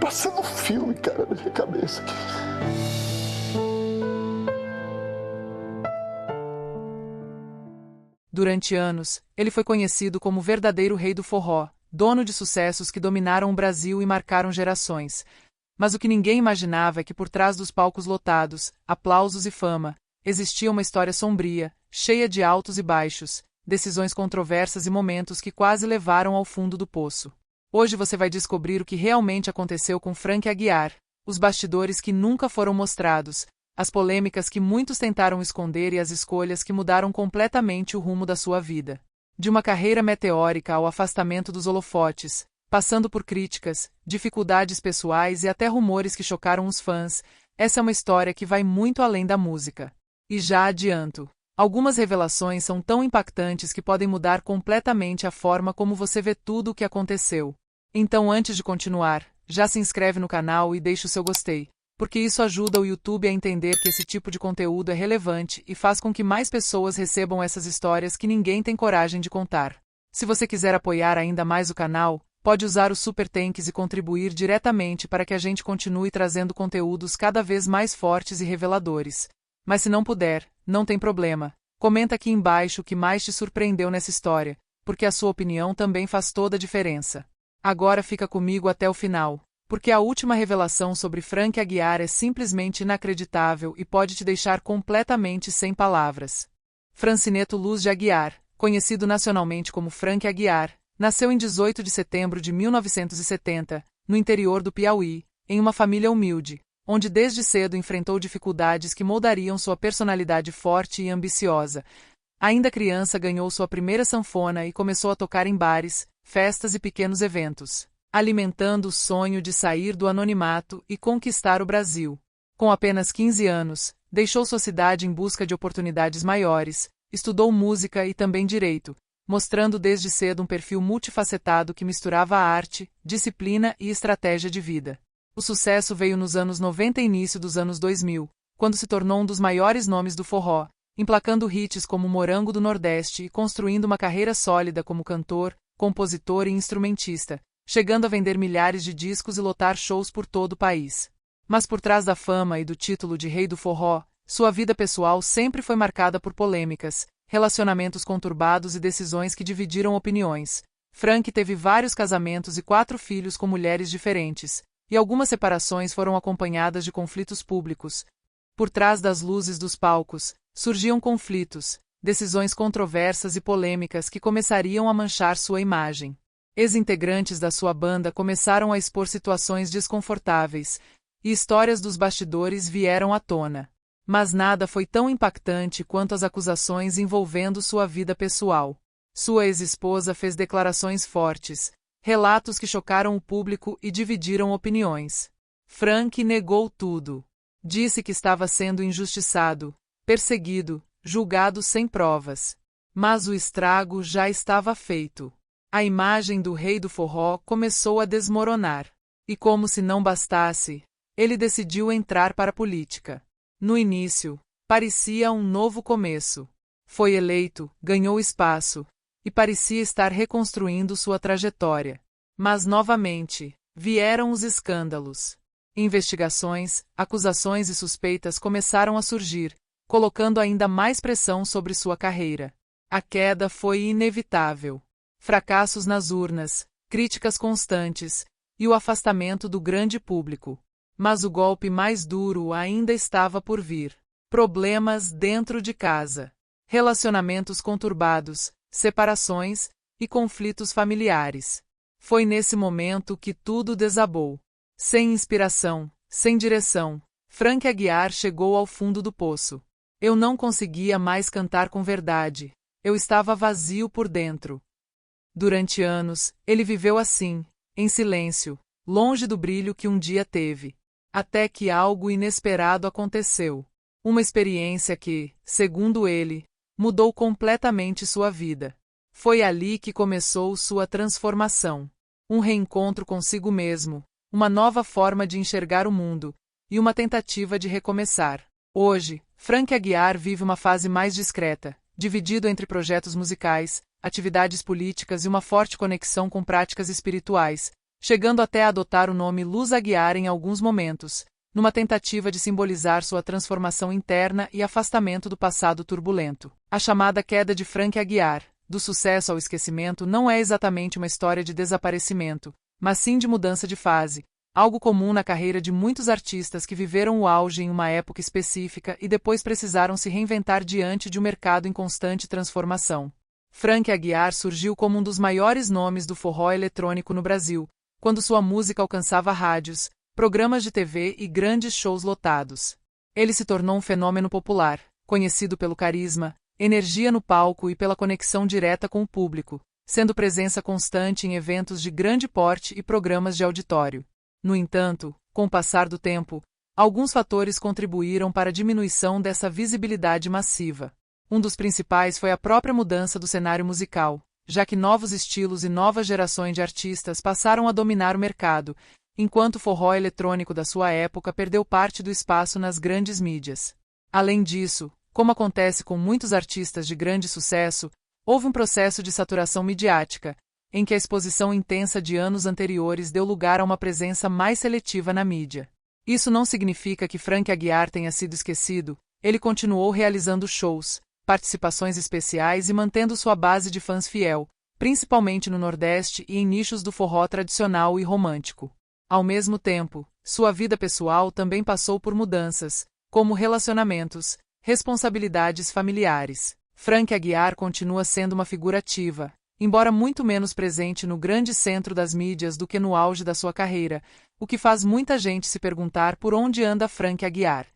passando um filme, cara, na minha cabeça aqui. Durante anos, ele foi conhecido como o verdadeiro rei do forró, dono de sucessos que dominaram o Brasil e marcaram gerações. Mas o que ninguém imaginava é que por trás dos palcos lotados, aplausos e fama, existia uma história sombria, cheia de altos e baixos, decisões controversas e momentos que quase levaram ao fundo do poço. Hoje você vai descobrir o que realmente aconteceu com Frank Aguiar, os bastidores que nunca foram mostrados, as polêmicas que muitos tentaram esconder e as escolhas que mudaram completamente o rumo da sua vida. De uma carreira meteórica ao afastamento dos holofotes, passando por críticas, dificuldades pessoais e até rumores que chocaram os fãs, essa é uma história que vai muito além da música. E já adianto, algumas revelações são tão impactantes que podem mudar completamente a forma como você vê tudo o que aconteceu. Então, antes de continuar, já se inscreve no canal e deixa o seu gostei, porque isso ajuda o YouTube a entender que esse tipo de conteúdo é relevante e faz com que mais pessoas recebam essas histórias que ninguém tem coragem de contar. Se você quiser apoiar ainda mais o canal, pode usar os Super Thanks e contribuir diretamente para que a gente continue trazendo conteúdos cada vez mais fortes e reveladores. Mas se não puder, não tem problema. Comenta aqui embaixo o que mais te surpreendeu nessa história, porque a sua opinião também faz toda a diferença. Agora fica comigo até o final, porque a última revelação sobre Frank Aguiar é simplesmente inacreditável e pode te deixar completamente sem palavras. Francineto Luz de Aguiar, conhecido nacionalmente como Frank Aguiar, nasceu em 18 de setembro de 1970, no interior do Piauí, em uma família humilde, onde desde cedo enfrentou dificuldades que moldariam sua personalidade forte e ambiciosa. Ainda criança ganhou sua primeira sanfona e começou a tocar em bares, festas e pequenos eventos, alimentando o sonho de sair do anonimato e conquistar o Brasil. Com apenas 15 anos, deixou sua cidade em busca de oportunidades maiores, estudou música e também direito, mostrando desde cedo um perfil multifacetado que misturava arte, disciplina e estratégia de vida. O sucesso veio nos anos 90 e início dos anos 2000, quando se tornou um dos maiores nomes do forró, emplacando hits como Morango do Nordeste e construindo uma carreira sólida como cantor, compositor e instrumentista, chegando a vender milhares de discos e lotar shows por todo o país. Mas por trás da fama e do título de Rei do Forró, sua vida pessoal sempre foi marcada por polêmicas, relacionamentos conturbados e decisões que dividiram opiniões. Frank teve vários casamentos e 4 filhos com mulheres diferentes, e algumas separações foram acompanhadas de conflitos públicos. Por trás das luzes dos palcos, surgiam conflitos, decisões controversas e polêmicas que começariam a manchar sua imagem. Ex-integrantes da sua banda começaram a expor situações desconfortáveis, e histórias dos bastidores vieram à tona. Mas nada foi tão impactante quanto as acusações envolvendo sua vida pessoal. Sua ex-esposa fez declarações fortes, relatos que chocaram o público e dividiram opiniões. Frank negou tudo. Disse que estava sendo injustiçado, perseguido, julgado sem provas. Mas o estrago já estava feito. A imagem do rei do forró começou a desmoronar. E como se não bastasse, ele decidiu entrar para a política. No início, parecia um novo começo. Foi eleito, ganhou espaço, e parecia estar reconstruindo sua trajetória. Mas novamente, vieram os escândalos. Investigações, acusações e suspeitas começaram a surgir, colocando ainda mais pressão sobre sua carreira. A queda foi inevitável. Fracassos nas urnas, críticas constantes e o afastamento do grande público. Mas o golpe mais duro ainda estava por vir. Problemas dentro de casa, relacionamentos conturbados, separações e conflitos familiares. Foi nesse momento que tudo desabou. Sem inspiração, sem direção, Frank Aguiar chegou ao fundo do poço. Eu não conseguia mais cantar com verdade. Eu estava vazio por dentro. Durante anos, ele viveu assim, em silêncio, longe do brilho que um dia teve. Até que algo inesperado aconteceu. Uma experiência que, segundo ele, mudou completamente sua vida. Foi ali que começou sua transformação. Um reencontro consigo mesmo, uma nova forma de enxergar o mundo, e uma tentativa de recomeçar. Hoje, Frank Aguiar vive uma fase mais discreta, dividido entre projetos musicais, atividades políticas e uma forte conexão com práticas espirituais, chegando até a adotar o nome Luz Aguiar em alguns momentos, numa tentativa de simbolizar sua transformação interna e afastamento do passado turbulento. A chamada queda de Frank Aguiar, do sucesso ao esquecimento, não é exatamente uma história de desaparecimento, mas sim de mudança de fase, algo comum na carreira de muitos artistas que viveram o auge em uma época específica e depois precisaram se reinventar diante de um mercado em constante transformação. Frank Aguiar surgiu como um dos maiores nomes do forró eletrônico no Brasil, quando sua música alcançava rádios, programas de TV e grandes shows lotados. Ele se tornou um fenômeno popular, conhecido pelo carisma, energia no palco e pela conexão direta com o público, sendo presença constante em eventos de grande porte e programas de auditório. No entanto, com o passar do tempo, alguns fatores contribuíram para a diminuição dessa visibilidade massiva. Um dos principais foi a própria mudança do cenário musical, já que novos estilos e novas gerações de artistas passaram a dominar o mercado, enquanto o forró eletrônico da sua época perdeu parte do espaço nas grandes mídias. Além disso, como acontece com muitos artistas de grande sucesso, houve um processo de saturação midiática, em que a exposição intensa de anos anteriores deu lugar a uma presença mais seletiva na mídia. Isso não significa que Frank Aguiar tenha sido esquecido, ele continuou realizando shows, participações especiais e mantendo sua base de fãs fiel, principalmente no Nordeste e em nichos do forró tradicional e romântico. Ao mesmo tempo, sua vida pessoal também passou por mudanças, como relacionamentos, responsabilidades familiares. Frank Aguiar continua sendo uma figura ativa, embora muito menos presente no grande centro das mídias do que no auge da sua carreira, o que faz muita gente se perguntar por onde anda Frank Aguiar.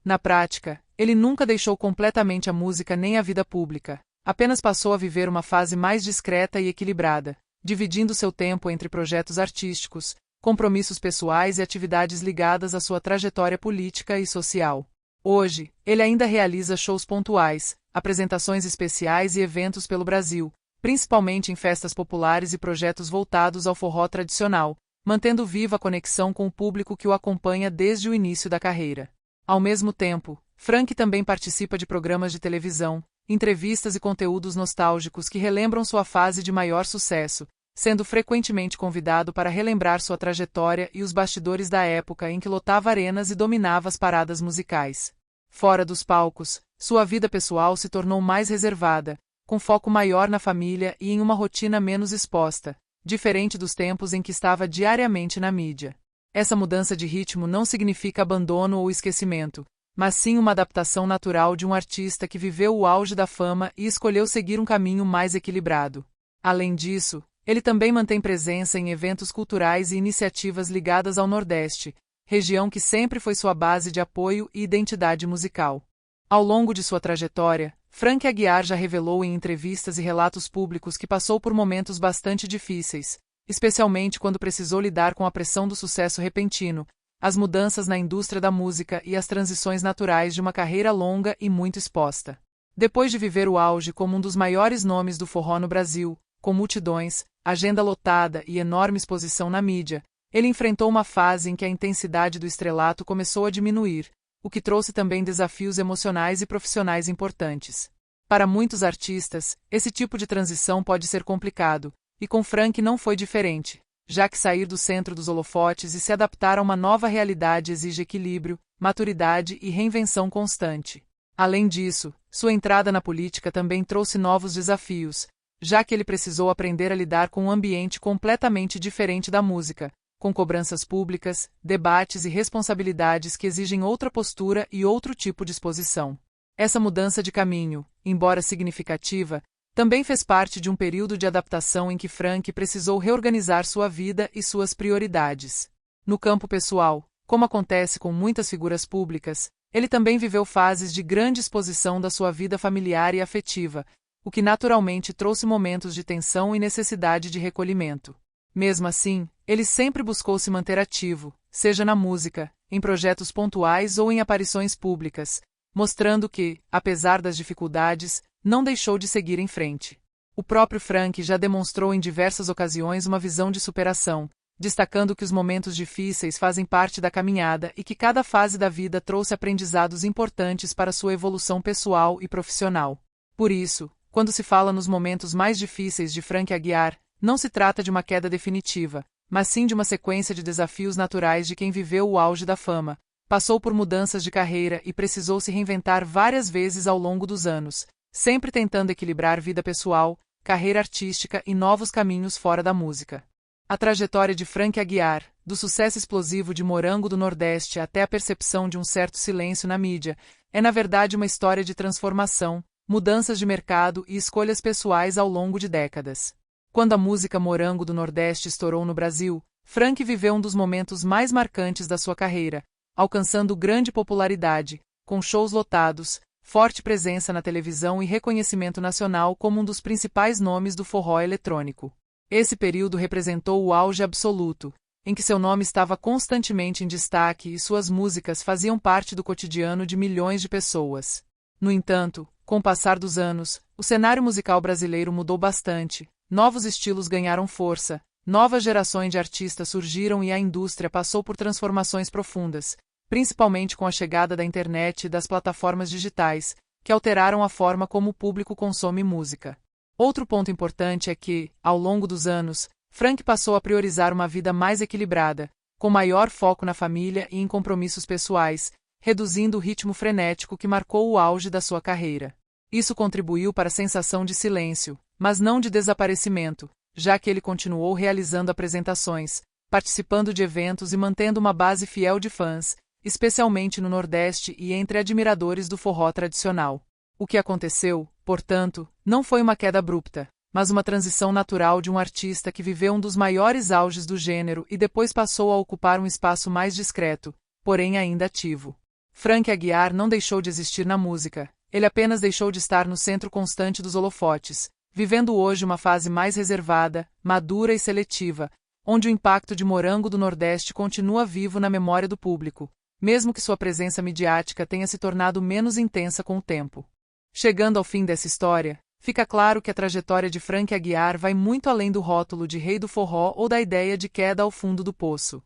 Na prática, ele nunca deixou completamente a música nem a vida pública, apenas passou a viver uma fase mais discreta e equilibrada, dividindo seu tempo entre projetos artísticos, compromissos pessoais e atividades ligadas à sua trajetória política e social. Hoje, ele ainda realiza shows pontuais, apresentações especiais e eventos pelo Brasil, principalmente em festas populares e projetos voltados ao forró tradicional, mantendo viva a conexão com o público que o acompanha desde o início da carreira. Ao mesmo tempo, Frank também participa de programas de televisão, entrevistas e conteúdos nostálgicos que relembram sua fase de maior sucesso, sendo frequentemente convidado para relembrar sua trajetória e os bastidores da época em que lotava arenas e dominava as paradas musicais. Fora dos palcos, sua vida pessoal se tornou mais reservada, com foco maior na família e em uma rotina menos exposta, diferente dos tempos em que estava diariamente na mídia. Essa mudança de ritmo não significa abandono ou esquecimento, mas sim uma adaptação natural de um artista que viveu o auge da fama e escolheu seguir um caminho mais equilibrado. Além disso, ele também mantém presença em eventos culturais e iniciativas ligadas ao Nordeste, região que sempre foi sua base de apoio e identidade musical. Ao longo de sua trajetória, Frank Aguiar já revelou em entrevistas e relatos públicos que passou por momentos bastante difíceis, especialmente quando precisou lidar com a pressão do sucesso repentino, as mudanças na indústria da música e as transições naturais de uma carreira longa e muito exposta. Depois de viver o auge como um dos maiores nomes do forró no Brasil, com multidões, agenda lotada e enorme exposição na mídia, ele enfrentou uma fase em que a intensidade do estrelato começou a diminuir, o que trouxe também desafios emocionais e profissionais importantes. Para muitos artistas, esse tipo de transição pode ser complicado, e com Frank não foi diferente, já que sair do centro dos holofotes e se adaptar a uma nova realidade exige equilíbrio, maturidade e reinvenção constante. Além disso, sua entrada na política também trouxe novos desafios, já que ele precisou aprender a lidar com um ambiente completamente diferente da música, com cobranças públicas, debates e responsabilidades que exigem outra postura e outro tipo de exposição. Essa mudança de caminho, embora significativa, também fez parte de um período de adaptação em que Frank precisou reorganizar sua vida e suas prioridades. No campo pessoal, como acontece com muitas figuras públicas, ele também viveu fases de grande exposição da sua vida familiar e afetiva, o que naturalmente trouxe momentos de tensão e necessidade de recolhimento. Mesmo assim, ele sempre buscou se manter ativo, seja na música, em projetos pontuais ou em aparições públicas, mostrando que, apesar das dificuldades, não deixou de seguir em frente. O próprio Frank já demonstrou em diversas ocasiões uma visão de superação, destacando que os momentos difíceis fazem parte da caminhada e que cada fase da vida trouxe aprendizados importantes para sua evolução pessoal e profissional. Por isso, quando se fala nos momentos mais difíceis de Frank Aguiar, não se trata de uma queda definitiva, mas sim de uma sequência de desafios naturais de quem viveu o auge da fama, passou por mudanças de carreira e precisou se reinventar várias vezes ao longo dos anos, sempre tentando equilibrar vida pessoal, carreira artística e novos caminhos fora da música. A trajetória de Frank Aguiar, do sucesso explosivo de Morango do Nordeste até a percepção de um certo silêncio na mídia, é na verdade uma história de transformação, mudanças de mercado e escolhas pessoais ao longo de décadas. Quando a música Morango do Nordeste estourou no Brasil, Frank viveu um dos momentos mais marcantes da sua carreira, alcançando grande popularidade, com shows lotados, forte presença na televisão e reconhecimento nacional como um dos principais nomes do forró eletrônico. Esse período representou o auge absoluto, em que seu nome estava constantemente em destaque e suas músicas faziam parte do cotidiano de milhões de pessoas. No entanto, com o passar dos anos, o cenário musical brasileiro mudou bastante, novos estilos ganharam força, novas gerações de artistas surgiram e a indústria passou por transformações profundas, principalmente com a chegada da internet e das plataformas digitais, que alteraram a forma como o público consome música. Outro ponto importante é que, ao longo dos anos, Frank passou a priorizar uma vida mais equilibrada, com maior foco na família e em compromissos pessoais, reduzindo o ritmo frenético que marcou o auge da sua carreira. Isso contribuiu para a sensação de silêncio, mas não de desaparecimento, já que ele continuou realizando apresentações, participando de eventos e mantendo uma base fiel de fãs, especialmente no Nordeste e entre admiradores do forró tradicional. O que aconteceu, portanto, não foi uma queda abrupta, mas uma transição natural de um artista que viveu um dos maiores auges do gênero e depois passou a ocupar um espaço mais discreto, porém ainda ativo. Frank Aguiar não deixou de existir na música, ele apenas deixou de estar no centro constante dos holofotes, vivendo hoje uma fase mais reservada, madura e seletiva, onde o impacto de Morango do Nordeste continua vivo na memória do público, mesmo que sua presença midiática tenha se tornado menos intensa com o tempo. Chegando ao fim dessa história, fica claro que a trajetória de Frank Aguiar vai muito além do rótulo de rei do forró ou da ideia de queda ao fundo do poço.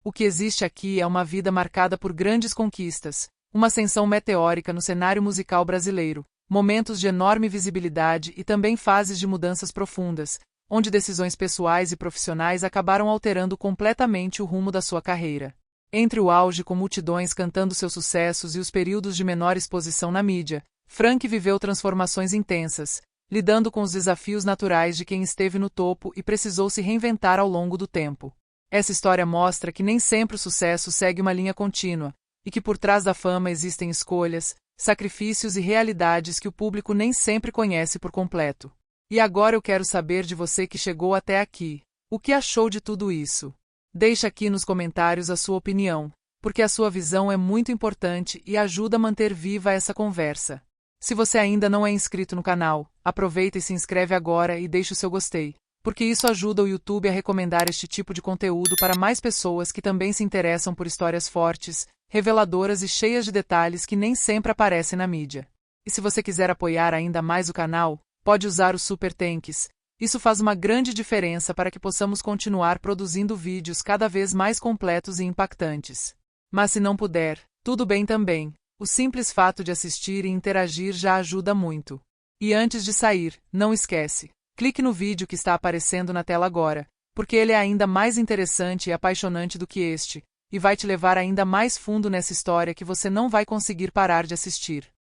O que existe aqui é uma vida marcada por grandes conquistas, uma ascensão meteórica no cenário musical brasileiro, momentos de enorme visibilidade e também fases de mudanças profundas, onde decisões pessoais e profissionais acabaram alterando completamente o rumo da sua carreira. Entre o auge com multidões cantando seus sucessos e os períodos de menor exposição na mídia, Frank viveu transformações intensas, lidando com os desafios naturais de quem esteve no topo e precisou se reinventar ao longo do tempo. Essa história mostra que nem sempre o sucesso segue uma linha contínua, e que por trás da fama existem escolhas, sacrifícios e realidades que o público nem sempre conhece por completo. E agora eu quero saber de você que chegou até aqui. O que achou de tudo isso? Deixe aqui nos comentários a sua opinião, porque a sua visão é muito importante e ajuda a manter viva essa conversa. Se você ainda não é inscrito no canal, aproveita e se inscreve agora e deixe o seu gostei, porque isso ajuda o YouTube a recomendar este tipo de conteúdo para mais pessoas que também se interessam por histórias fortes, reveladoras e cheias de detalhes que nem sempre aparecem na mídia. E se você quiser apoiar ainda mais o canal, pode usar o Super Thanks. Isso faz uma grande diferença para que possamos continuar produzindo vídeos cada vez mais completos e impactantes. Mas se não puder, tudo bem também. O simples fato de assistir e interagir já ajuda muito. E antes de sair, não esquece, clique no vídeo que está aparecendo na tela agora, porque ele é ainda mais interessante e apaixonante do que este, e vai te levar ainda mais fundo nessa história que você não vai conseguir parar de assistir.